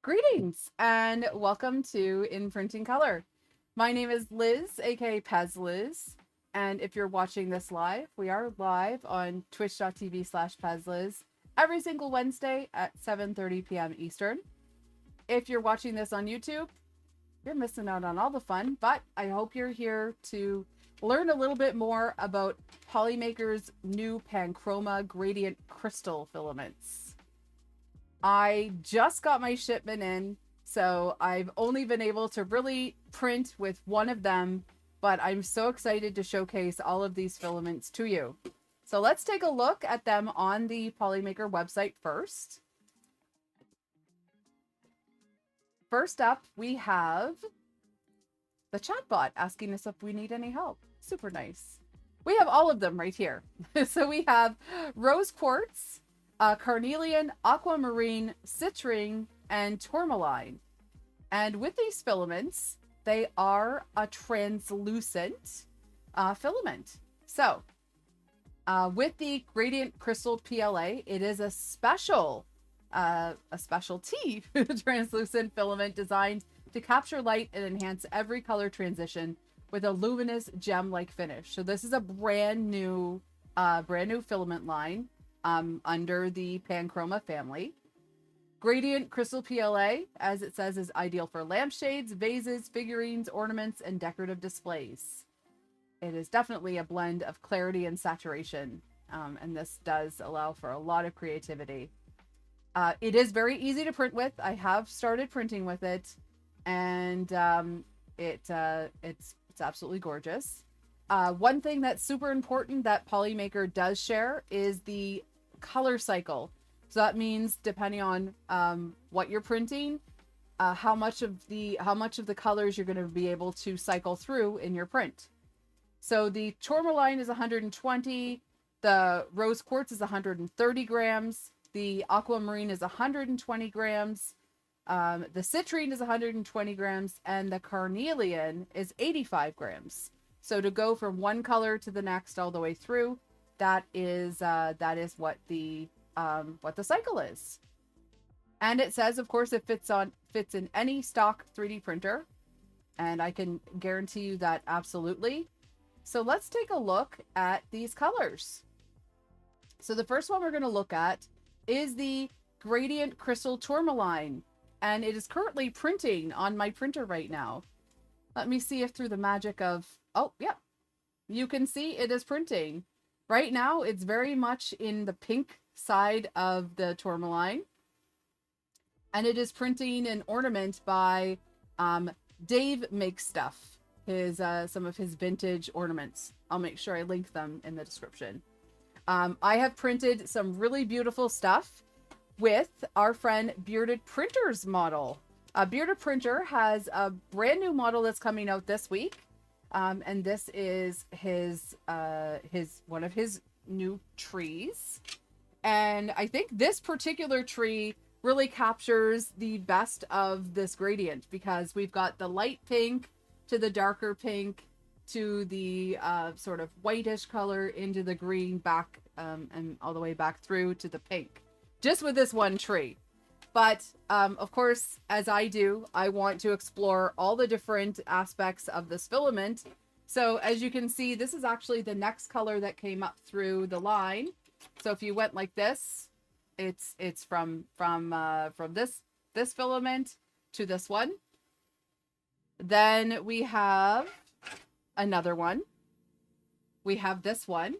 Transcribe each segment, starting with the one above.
Greetings and welcome to In Printing Color. My name is Liz, aka Pezliz, and if you're watching this live, we are live on twitch.tv/Pezliz every single Wednesday at 7:30 p.m. Eastern. If you're watching this on YouTube, you're missing out on all the fun, but I hope you're here to learn a little bit more about Polymaker's new Panchroma Gradient Crystal filaments. I just got my shipment in, so I've only been able to really print with one of them, but I'm so excited to showcase all of these filaments to you. So let's take a look at them on the Polymaker website first. First up, we have the chatbot asking us if we need any help. Super nice. We have all of them right here. So we have rose quartz, Carnelian, Aquamarine, Citrine, and Tourmaline. And with these filaments, they are a translucent filament. So, with the Gradient Crystal PLA, it is a specialty translucent filament designed to capture light and enhance every color transition with a luminous gem-like finish. So this is a brand new filament line under the Panchroma family. Gradient Crystal PLA, as it says, is ideal for lampshades, vases, figurines, ornaments, and decorative displays. It is definitely a blend of clarity and saturation, and this does allow for a lot of creativity. It is very easy to print with. I have started printing with it, and it's absolutely gorgeous. One thing that's super important that Polymaker does share is the color cycle. So that means depending on what you're printing, how much of the colors you're going to be able to cycle through in your print. So the Tourmaline is 120, the rose quartz is 130 grams, the aquamarine is 120 grams, the citrine is 120 grams, and the carnelian is 85 grams. So to go from one color to the next all the way through, that is what the cycle is. And it says, of course, it fits in any stock 3D printer, and I can guarantee you that absolutely. So let's take a look at these colors. So the first one we're going to look at is the Gradient Crystal Tourmaline, and it is currently printing on my printer right now. Let me see if through the magic of, oh, yeah, you can see it is printing. Right now, it's very much in the pink side of the Tourmaline, and it is printing an ornament by DaveMakesStuff, some of his vintage ornaments. I'll make sure I link them in the description. I have printed some really beautiful stuff with our friend Bearded Printer's model. Bearded Printer has a brand new model that's coming out this week. And this is one of his new trees. And I think this particular tree really captures the best of this gradient, because we've got the light pink to the darker pink to the sort of whitish color into the green back and all the way back through to the pink, just with this one tree. But of course, as I do, I want to explore all the different aspects of this filament. So as you can see, this is actually the next color that came up through the line. So if you went like this, it's from this filament to this one. Then we have another one. We have this one.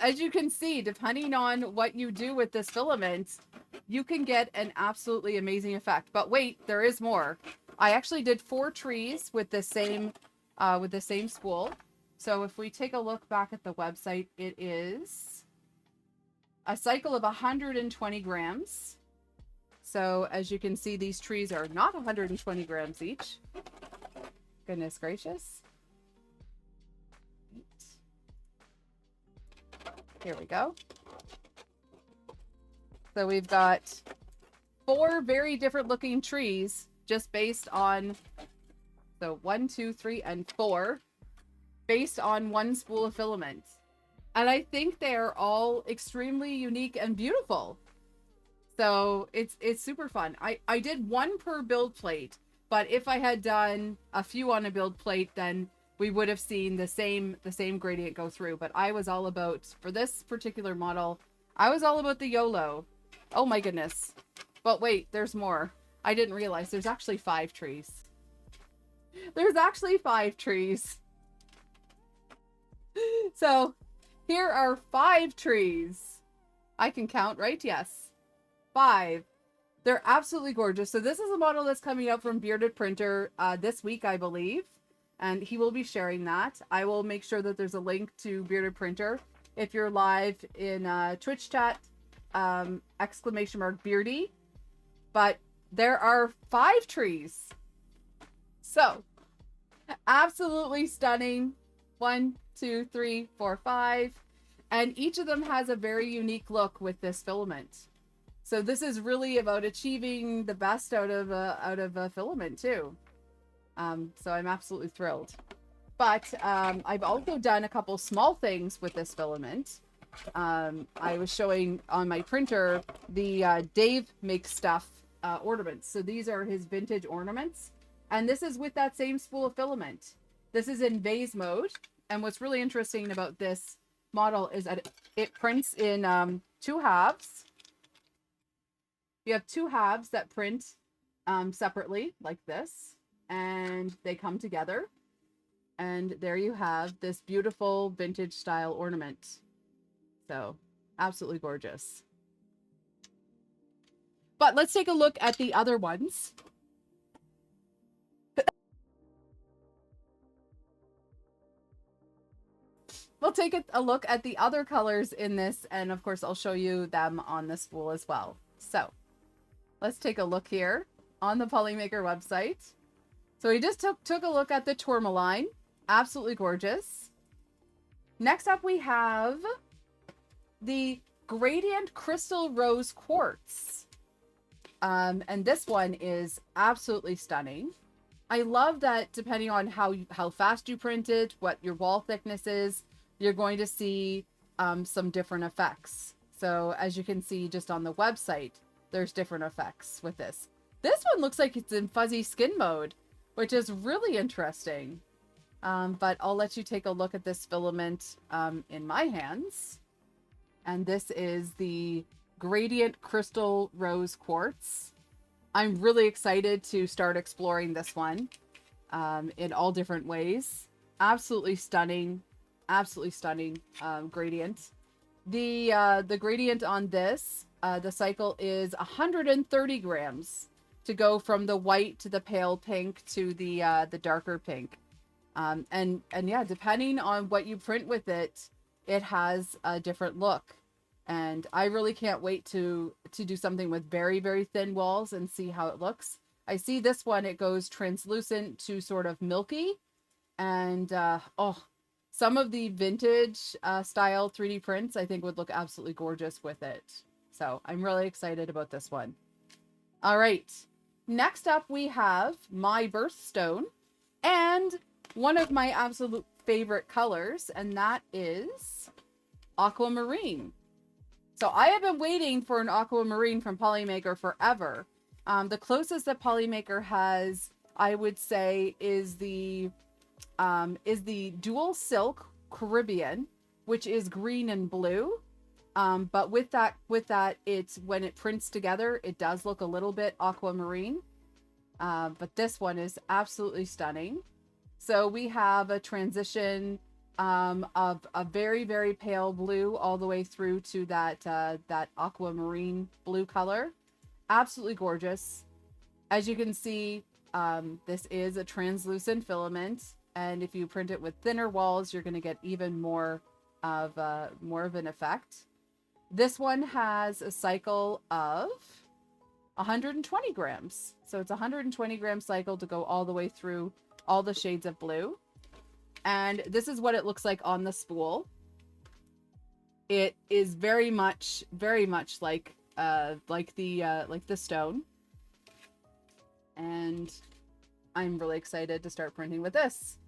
As you can see, depending on what you do with this filament, you can get an absolutely amazing effect. But wait, there is more. I actually did 4 trees with the same spool. So if we take a look back at the website, it is a cycle of 120 grams. So as you can see, these trees are not 120 grams each. Goodness gracious. Here we go. So we've got 4 very different looking trees just based on, so 1, 2, 3, and 4, based on one spool of filament. And I think they're all extremely unique and beautiful. So it's super fun. I did one per build plate, but if I had done a few on a build plate, then we would have seen the same gradient go through. But I was all about, for this particular model, I was all about the YOLO. Oh my goodness. But wait, there's more. I didn't realize there's actually 5 trees. There's actually 5 trees. So here are 5 trees. I can count, right? Yes. 5. They're absolutely gorgeous. So this is a model that's coming out from Bearded Printer this week, I believe. And he will be sharing that. I will make sure that there's a link to Bearded Printer. If you're live in Twitch chat, !Beardy. But there are 5 trees. So, absolutely stunning. 1, 2, 3, 4, 5. And each of them has a very unique look with this filament. So this is really about achieving the best out of a filament too. So I'm absolutely thrilled. But I've also done a couple small things with this filament. I was showing on my printer the DaveMakesStuff ornaments. So these are his vintage ornaments. And this is with that same spool of filament. This is in vase mode. And what's really interesting about this model is that it prints in 2 halves. You have 2 halves that print separately like this. And they come together. And there you have this beautiful vintage style ornament. So, absolutely gorgeous. But let's take a look at the other ones. We'll take a look at the other colors in this, and of course I'll show you them on the spool as well. So, let's take a look here on the Polymaker website. So we just took a look at the Tourmaline. Absolutely gorgeous. Next up we have the Gradient Crystal Rose Quartz. And this one is absolutely stunning. I love that depending on how fast you print it, what your wall thickness is, you're going to see some different effects. So as you can see just on the website, there's different effects with this. This one looks like it's in fuzzy skin mode, which is really interesting. But I'll let you take a look at this filament in my hands. And this is the Gradient Crystal Rose Quartz. I'm really excited to start exploring this one in all different ways. Absolutely stunning gradient. The gradient on this, the cycle is 130 grams to go from the white to the pale pink to the darker pink. And yeah, depending on what you print with it, it has a different look. And I really can't wait to do something with very, very thin walls and see how it looks. I see this one, it goes translucent to sort of milky. And some of the vintage style 3D prints I think would look absolutely gorgeous with it. So I'm really excited about this one. All right. Next up we have my birthstone and one of my absolute favorite colors, and that is Aquamarine. So I have been waiting for an Aquamarine from Polymaker forever. The closest that Polymaker has, I would say, is the Dual Silk Caribbean, which is green and blue. But with that, it's when it prints together, it does look a little bit aquamarine. But this one is absolutely stunning. So we have a transition of a very, very pale blue all the way through to that aquamarine blue color. Absolutely gorgeous. As you can see, this is a translucent filament, and if you print it with thinner walls, you're going to get even more of an effect. This one has a cycle of 120 grams. So it's a 120 gram cycle to go all the way through all the shades of blue. And this is what it looks like on the spool. It is very much like the stone. And I'm really excited to start printing with this.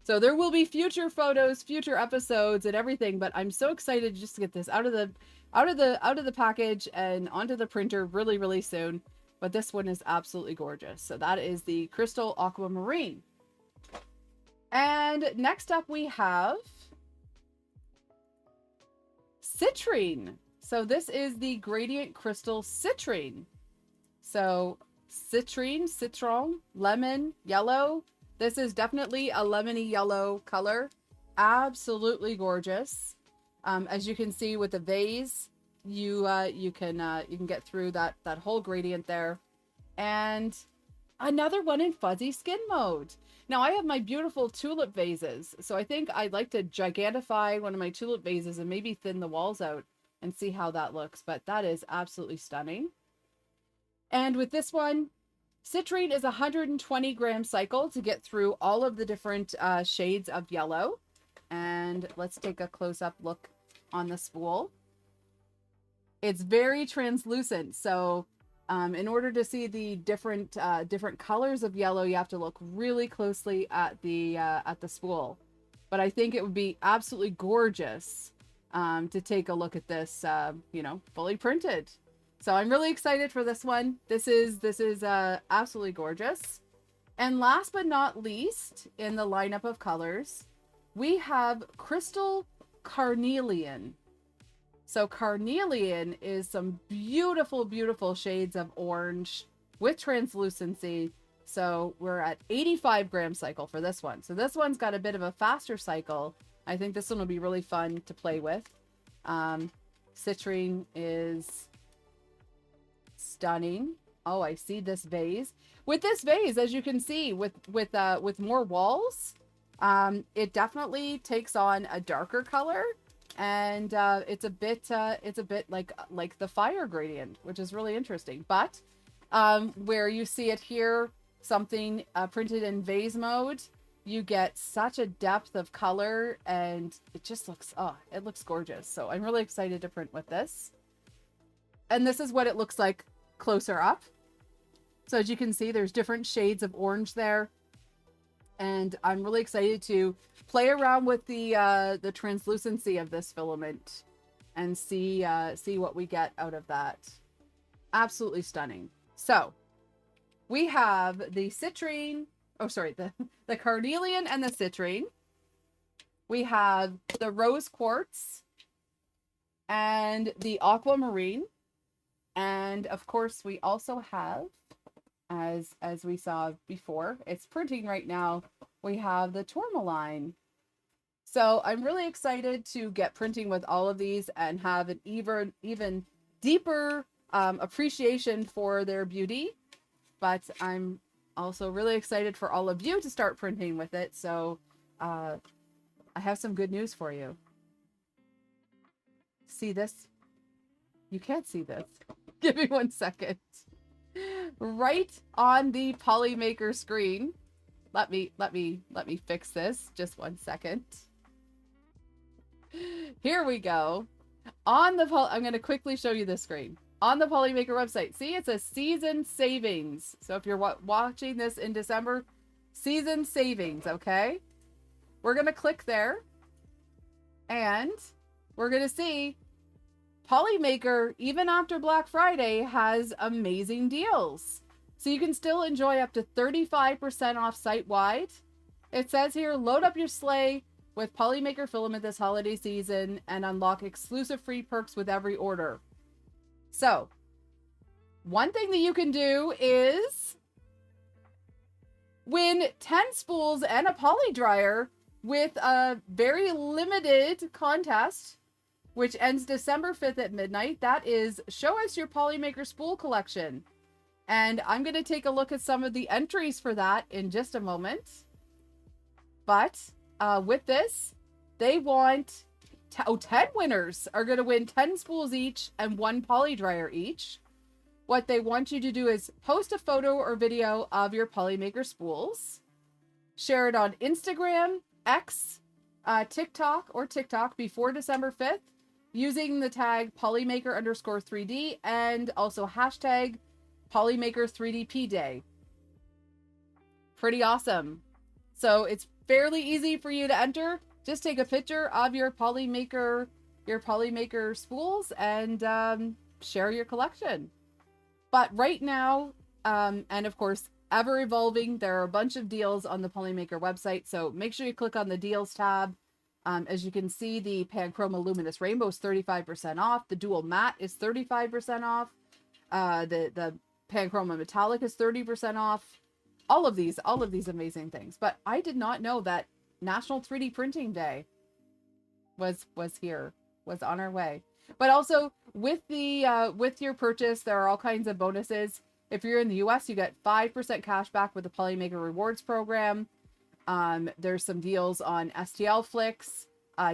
So there will be future photos, future episodes and everything, but I'm so excited just to get this out of the package and onto the printer really, really soon. But this one is absolutely gorgeous. So that is the Crystal Aquamarine. And next up we have Citrine. So this is the Gradient Crystal Citrine. So citron, lemon, yellow. This is definitely a lemony yellow color. Absolutely gorgeous. As you can see with the vase, you can get through that whole gradient there. And another one in fuzzy skin mode. Now I have my beautiful tulip vases, so I think I'd like to gigantify one of my tulip vases and maybe thin the walls out and see how that looks. But that is absolutely stunning. And with this one, Citrine is a 120 gram cycle to get through all of the different shades of yellow. And let's take a close-up look on the spool. It's very translucent, so in order to see the different colors of yellow, you have to look really closely at the spool. But I think it would be absolutely gorgeous to take a look at this, you know, fully printed. So I'm really excited for this one. This is absolutely gorgeous. And last but not least, in the lineup of colors, we have Crystal Carnelian. So Carnelian is some beautiful, beautiful shades of orange with translucency. So we're at 85 gram cycle for this one. So this one's got a bit of a faster cycle. I think this one will be really fun to play with. Citrine is stunning. Oh, I see this vase. With this vase, as you can see, with more walls, it definitely takes on a darker color. And it's a bit like the fire gradient, which is really interesting. But where you see it here, something printed in vase mode, you get such a depth of color, and it just looks, oh, it looks gorgeous. So I'm really excited to print with this. And this is what it looks like closer up. So as you can see, there's different shades of orange there. And I'm really excited to play around with the translucency of this filament and see what we get out of that. Absolutely stunning. So we have the Citrine, oh sorry, the Carnelian and the Citrine. We have the Rose Quartz and the Aquamarine. And of course we also have, as we saw before, it's printing right now, we have the Tourmaline. So I'm really excited to get printing with all of these and have an even deeper appreciation for their beauty. But I'm also really excited for all of you to start printing with it. So I have some good news for you. See this? You can't see this. Give me 1 second. Right on the Polymaker screen. Let me fix this. Just 1 second. Here we go. I'm going to quickly show you the screen. On the Polymaker website, see, it's a season savings. So if you're watching this in December, season savings, okay? We're going to click there. And we're going to see Polymaker, even after Black Friday, has amazing deals. So you can still enjoy up to 35% off site-wide. It says here, load up your sleigh with Polymaker filament this holiday season and unlock exclusive free perks with every order. So, one thing that you can do is win 10 spools and a poly dryer with a very limited contest, which ends December 5th at midnight. That is, show us your Polymaker spool collection. And I'm going to take a look at some of the entries for that in just a moment. But with this, they want 10 winners are going to win 10 spools each and 1 poly dryer each. What they want you to do is post a photo or video of your Polymaker spools, share it on Instagram, X, TikTok before December 5th using the tag Polymaker_3D and also hashtag Polymaker 3DP Day. Pretty awesome. So it's fairly easy for you to enter. Just take a picture of your Polymaker spools and share your collection. But right now, and of course, ever evolving, there are a bunch of deals on the Polymaker website. So make sure you click on the deals tab. As you can see, the Panchroma Luminous Rainbow is 35% off. The Dual Matte is 35% off. The Panchroma Metallic is 30% off. All of these amazing things. But I did not know that National 3D Printing Day was on our way. But also with your purchase, there are all kinds of bonuses. If you're in the US, you get 5% cash back with the Polymaker Rewards program. There's some deals on STL Flicks,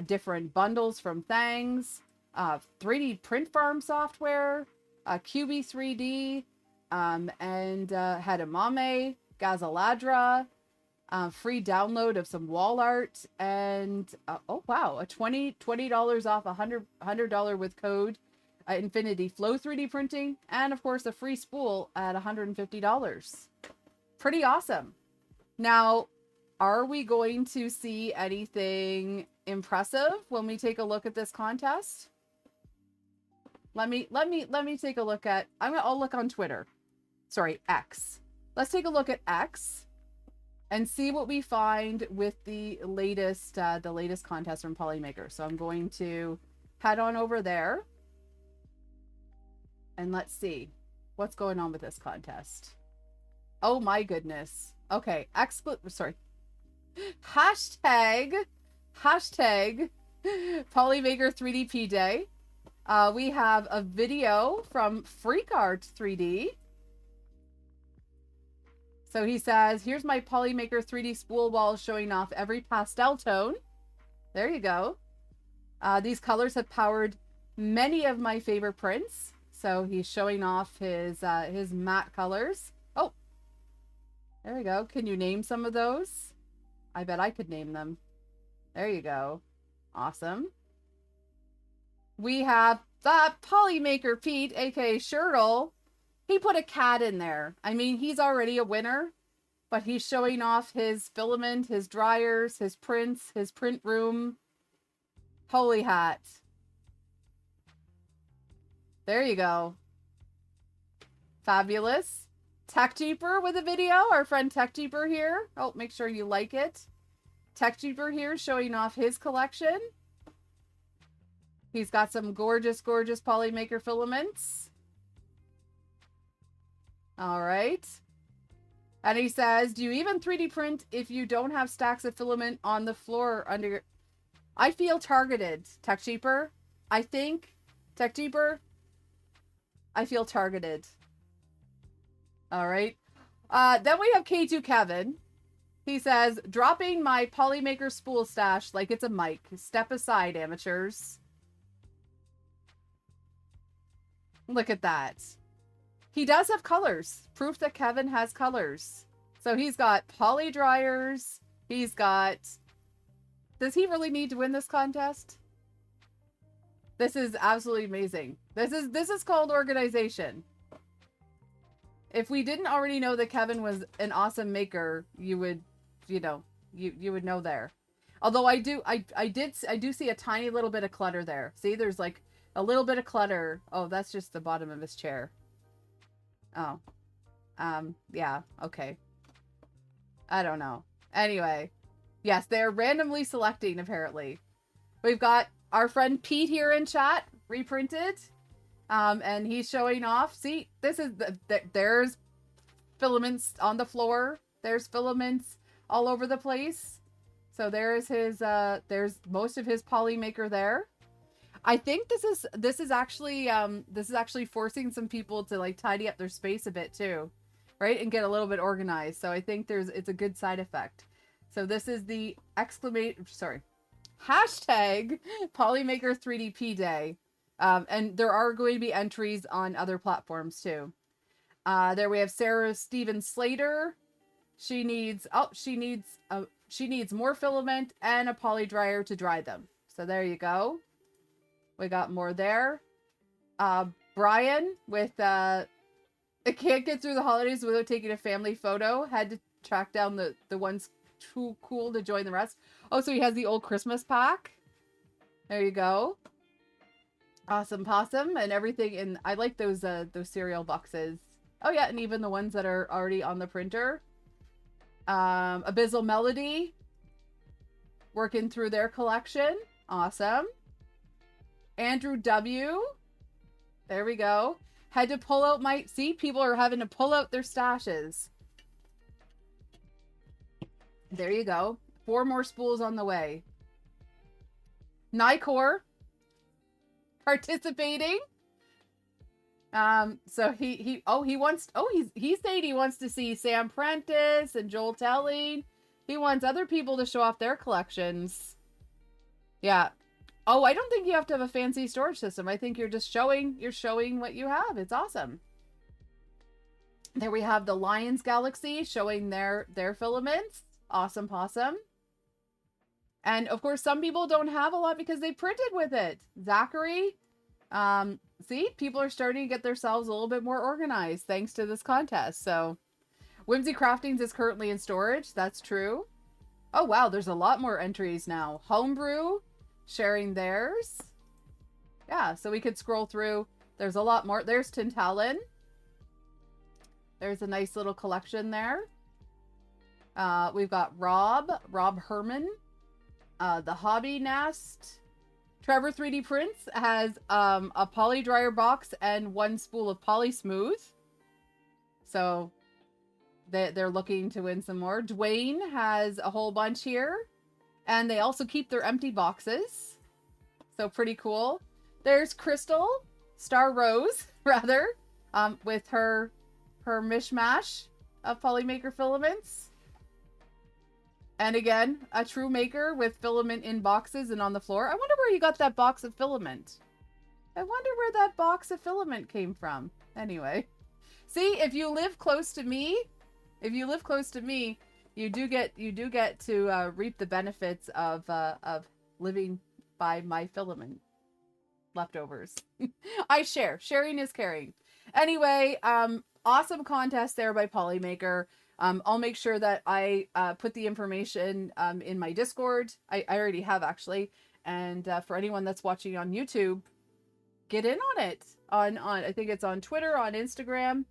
different bundles from Thangs, 3D print farm software, QB3D, and Hedamame, Gazaladra, free download of some wall art, and oh wow, a $20 off $100 with code Infinity Flow 3D printing, and of course a free spool at $150. Pretty awesome. Now, are we going to see anything impressive when we take a look at this contest? Let me take a look at, I'll look on Twitter. Sorry, X. Let's take a look at X and see what we find with the latest contest from Polymaker. So I'm going to head on over there and let's see what's going on with this contest. Oh my goodness. Okay, hashtag Polymaker 3DP Day. We have a video from Freak Art 3D. So he says, here's my Polymaker 3D spool wall showing off every pastel tone. There you go. These colors have powered many of my favorite prints. So he's showing off his matte colors. Oh, there we go. Can you name some of those? I bet I could name them. There you go. Awesome. We have the Polymaker Pete, aka Shirtle. He put a cat in there. I mean, he's already a winner, but he's showing off his filament, his dryers, his prints, his print room. Holy hat. There you go. Fabulous. Tech Jeeper with a video. Our friend Tech Jeeper here. Oh, make sure you like it. Tech Jeeper here showing off his collection. He's got some gorgeous, gorgeous Polymaker filaments. All right. And he says, do you even 3D print if you don't have stacks of filament on the floor under your... I feel targeted, Tech Jeeper. I think, Tech Jeeper, I feel targeted. All right. Then we have K2 Kevin. He says, dropping my Polymaker spool stash like it's a mic. Step aside, amateurs. Look at that. He does have colors. Proof that Kevin has colors. So he's got poly dryers. He's got... Does he really need to win this contest? This is absolutely amazing. This is called organization. If we didn't already know that Kevin was an awesome maker, you would, you would know there. Although I do see a tiny little bit of clutter there. See, there's like a little bit of clutter. Oh, that's just the bottom of his chair. Oh, yeah, okay. I don't know. Anyway, yes, they're randomly selecting, apparently. We've got our friend Pete here in chat, reprinted. And he's showing off. See, this is there's filaments on the floor. There's filaments all over the place. So there's his there's most of his Polymaker there. I think this is actually forcing some people to like tidy up their space a bit too, right? And get a little bit organized. So I think it's a good side effect. So this is the hashtag Polymaker 3DP Day. And there are going to be entries on other platforms too. There we have Sarah Stevens Slater. She needs more filament and a poly dryer to dry them. So there you go. We got more there. Brian with I can't get through the holidays without taking a family photo. Had to track down the ones too cool to join the rest. Oh, so he has the old Christmas pack. There you go. Awesome possum and everything. And I like those cereal boxes. Oh yeah, and even the ones that are already on the printer. Abyssal Melody working through their collection. Awesome. Andrew W. There we go. Had to pull out my... See, people are having to pull out their stashes. There you go. 4 more spools on the way. Nicor participating. So he said he wants to see Sam Prentice and Joel Telling. He wants other people to show off their collections. Yeah. Oh, I don't think you have to have a fancy storage system. I think you're just showing what you have. It's awesome. There we have the Lions Galaxy showing their filaments. Awesome possum. And of course, some people don't have a lot because they printed with it. Zachary, see, people are starting to get themselves a little bit more organized thanks to this contest. So Whimsy Craftings is currently in storage. That's true. Oh, wow. There's a lot more entries now. Homebrew sharing theirs. Yeah, so we could scroll through. There's a lot more. There's Tintalin. There's a nice little collection there. We've got Rob Herman, the Hobby Nest. Trevor 3D Prints has a poly dryer box and 1 spool of Poly Smooth. So they're looking to win some more. Dwayne has a whole bunch here. And they also keep their empty boxes. So pretty cool. There's Crystal, Star Rose, rather, with her mishmash of Polymaker filaments. And again, a true maker with filament in boxes and on the floor. I wonder where you got that box of filament. I wonder where that box of filament came from. Anyway. See, if you live close to me, you do get to reap the benefits of living by my filament leftovers. I share. Sharing is caring. Anyway, awesome contest there by Polymaker. I'll make sure that I put the information in my Discord. I already have, actually. And for anyone that's watching on YouTube, get in on it. I think it's on Twitter, on Instagram,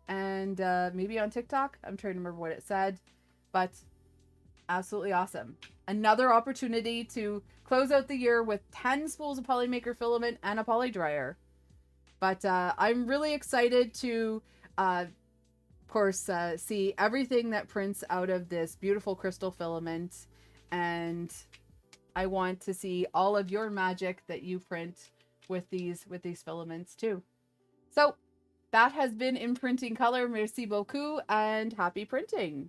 and maybe on TikTok. I'm trying to remember what it said. But absolutely awesome. Another opportunity to close out the year with 10 spools of Polymaker filament and a poly dryer. But I'm really excited to, of course, see everything that prints out of this beautiful crystal filament. And I want to see all of your magic that you print with these filaments too. So that has been Imprinting Color. Merci beaucoup and happy printing.